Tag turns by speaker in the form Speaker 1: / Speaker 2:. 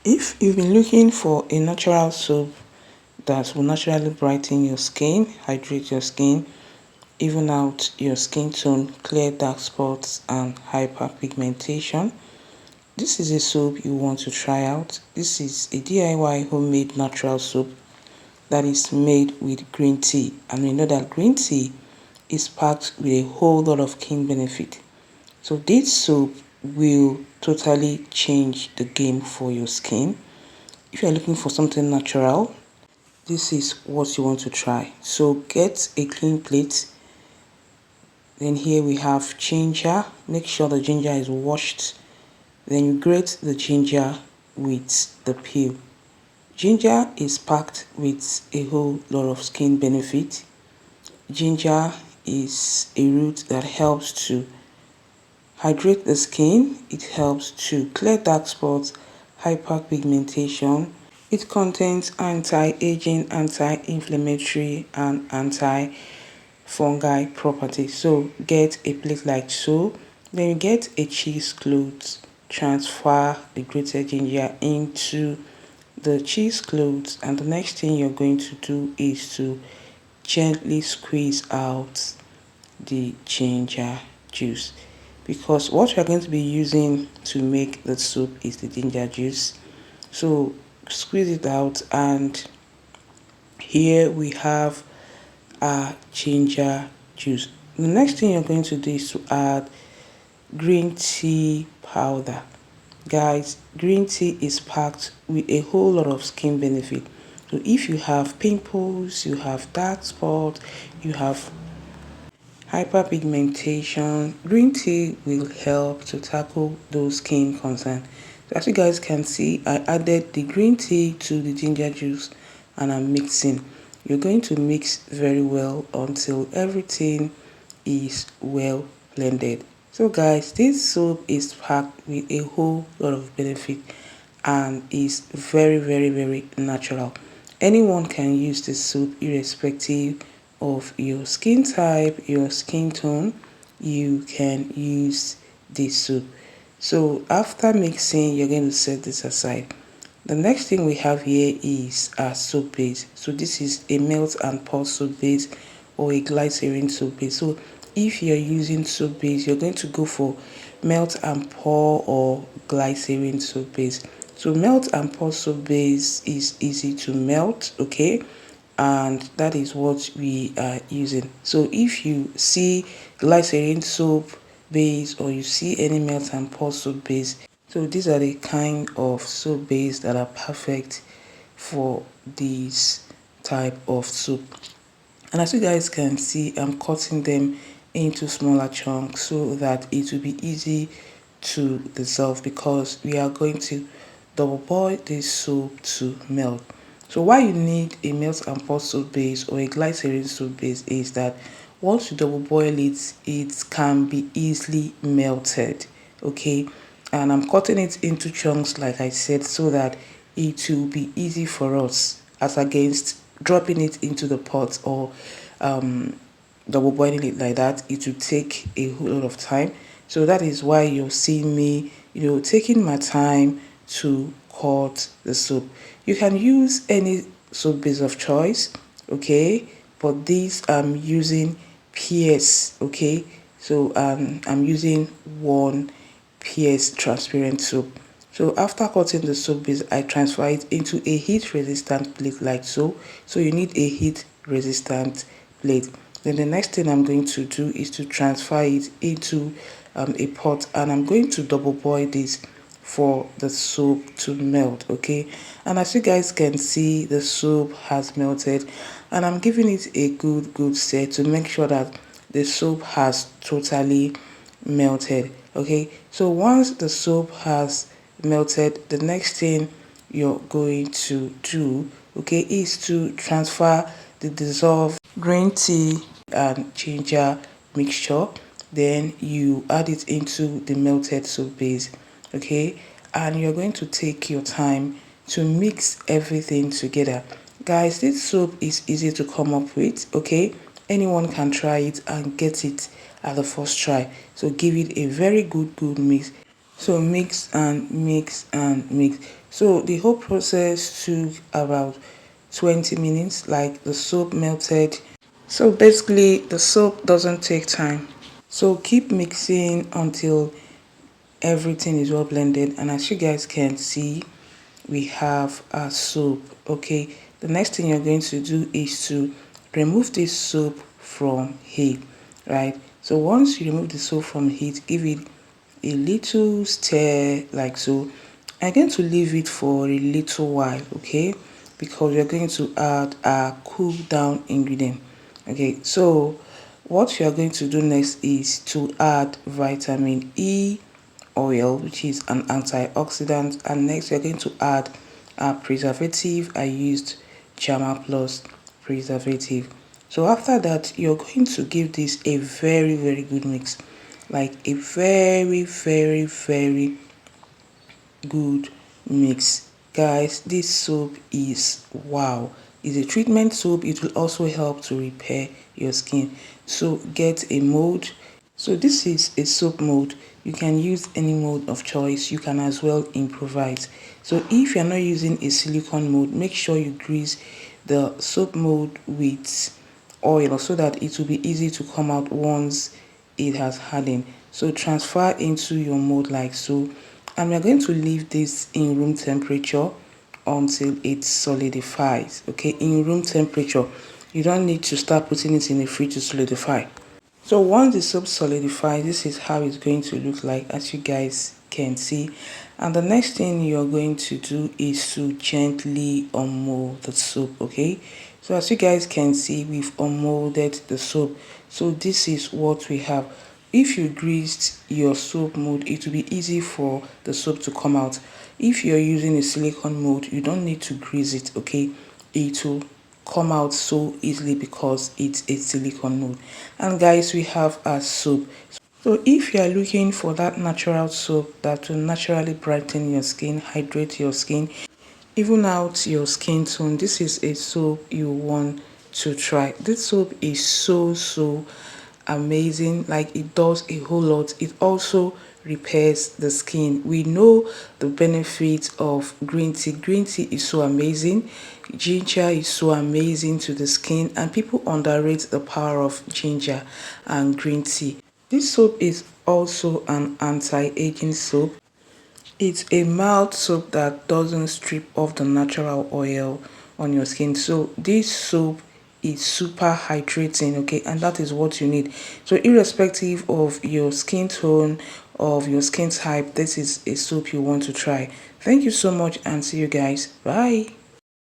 Speaker 1: If you've been looking for a natural soap that will naturally brighten your skin, hydrate your skin, even out your skin tone, clear dark spots and hyperpigmentation, this is a soap you want to try out. This is a DIY homemade natural soap that is made with green tea, and we know that green tea is packed with a whole lot of skin benefit. So this soap will totally change the game for your skin. If you're looking for something natural, this is what you want to try. So get a clean plate. Then here we have ginger. Make sure the ginger is washed. Then you grate the ginger with the peel. Ginger is packed with a whole lot of skin benefit. Ginger is a root that helps to hydrate the skin. It helps to clear dark spots, hyperpigmentation. It contains anti-aging, anti-inflammatory and anti-fungi properties. So get a plate like so. Then you get a cheesecloth. Transfer the grated ginger into the cheesecloth, and the next thing you're going to do is to gently squeeze out the ginger juice, because what we're going to be using to make the soup is the ginger juice. So squeeze it out, and here we have our ginger juice. The next thing you're going to do is to add green tea powder. Guys, green tea is packed with a whole lot of skin benefit. So if you have pimples, you have dark spots, you have hyperpigmentation, green tea will help to tackle those skin concerns. So as you guys can see, I added the green tea to the ginger juice and I'm mixing. You're going to mix very well until everything is well blended. So guys, this soap is packed with a whole lot of benefit and is very natural. Anyone can use this soap irrespective of your skin type, your skin tone. You can use this soap. So after mixing, you're going to set this aside. The next thing we have here is our soap base. So this is a melt and pour soap base or a glycerin soap base. So if you're using soap base, you're going to go for melt and pour or glycerin soap base. So melt and pour soap base is easy to melt, okay, and that is what we are using. So if you see glycerin soap base or you see any melt and pour soap base, so these are the kind of soap base that are perfect for this type of soap. And as you guys can see, I'm cutting them into smaller chunks so that it will be easy to dissolve, because we are going to double boil this soap to melt. So why you need a melt and pour soap base or a glycerin soap base is that once you double boil it, it can be easily melted, okay? And I'm cutting it into chunks like I said, so that it will be easy for us as against dropping it into the pot or double boiling it like that. It will take a whole lot of time. So that is why you're seeing me, taking my time to cut the soap. You can use any soap base of choice, okay, but this I'm using PS, okay. So I'm using one PS transparent soap. So after cutting the soap base, I transfer it into a heat resistant plate like so. So you need a heat resistant plate. Then the next thing I'm going to do is to transfer it into a pot, and I'm going to double boil this for the soap to melt, okay. And as you guys can see, the soap has melted, and I'm giving it a good stir to make sure that the soap has totally melted, okay. So once the soap has melted, the next thing you're going to do, okay, is to transfer the dissolved green tea and ginger mixture. Then you add it into the melted soap base, okay, and you're going to take your time to mix everything together. Guys, this soap is easy to come up with, okay. Anyone can try it and get it at the first try. So give it a very good mix. So mix and mix and mix. So the whole process took about 20 minutes, like the soap melted. So basically the soap doesn't take time. So keep mixing until everything is well blended, and as you guys can see, we have our soap. Okay, the next thing you're going to do is to remove this soap from heat, right? So once you remove the soap from heat, give it a little stir like so. I'm going to leave it for a little while, okay, because we're going to add a cool down ingredient. Okay, so what you are going to do next is to add vitamin E oil, which is an antioxidant, and next we're going to add a preservative. I used Jama Plus preservative. So after that, you're going to give this a very good mix, like a very good mix. Guys, this soap is wow. It's a treatment soap. It will also help to repair your skin. So get a mold. So this is a soap mold. You can use any mold of choice. You can as well improvise. So if you're not using a silicone mold, make sure you grease the soap mold with oil so that it will be easy to come out once it has hardened. So transfer into your mold like so, and we're going to leave this in room temperature until it solidifies. Okay, in room temperature, you don't need to start putting it in the fridge to solidify. So once the soap solidifies, this is how it's going to look like, as you guys can see. And the next thing you're going to do is to gently unmold the soap. Okay, so as you guys can see, we've unmolded the soap. So this is what we have. If you greased your soap mold, it will be easy for the soap to come out. If you're using a silicone mold, you don't need to grease it. Okay, it will come out so easily because it's a silicone mold. And guys, we have our soap. So if you are looking for that natural soap that will naturally brighten your skin, hydrate your skin, even out your skin tone, this is a soap you want to try. This soap is so amazing. Like, it does a whole lot. It also repairs the skin. We know the benefits of green tea. Green tea is so amazing. Ginger is so amazing to the skin, and people underrate the power of ginger and green tea. This soap is also an anti-aging soap. It's a mild soap that doesn't strip off the natural oil on your skin. So this soap is super hydrating, okay, and that is what you need. So irrespective of your skin tone, of your skin type, this is a soap you want to try. Thank you so much, and see you guys. Bye.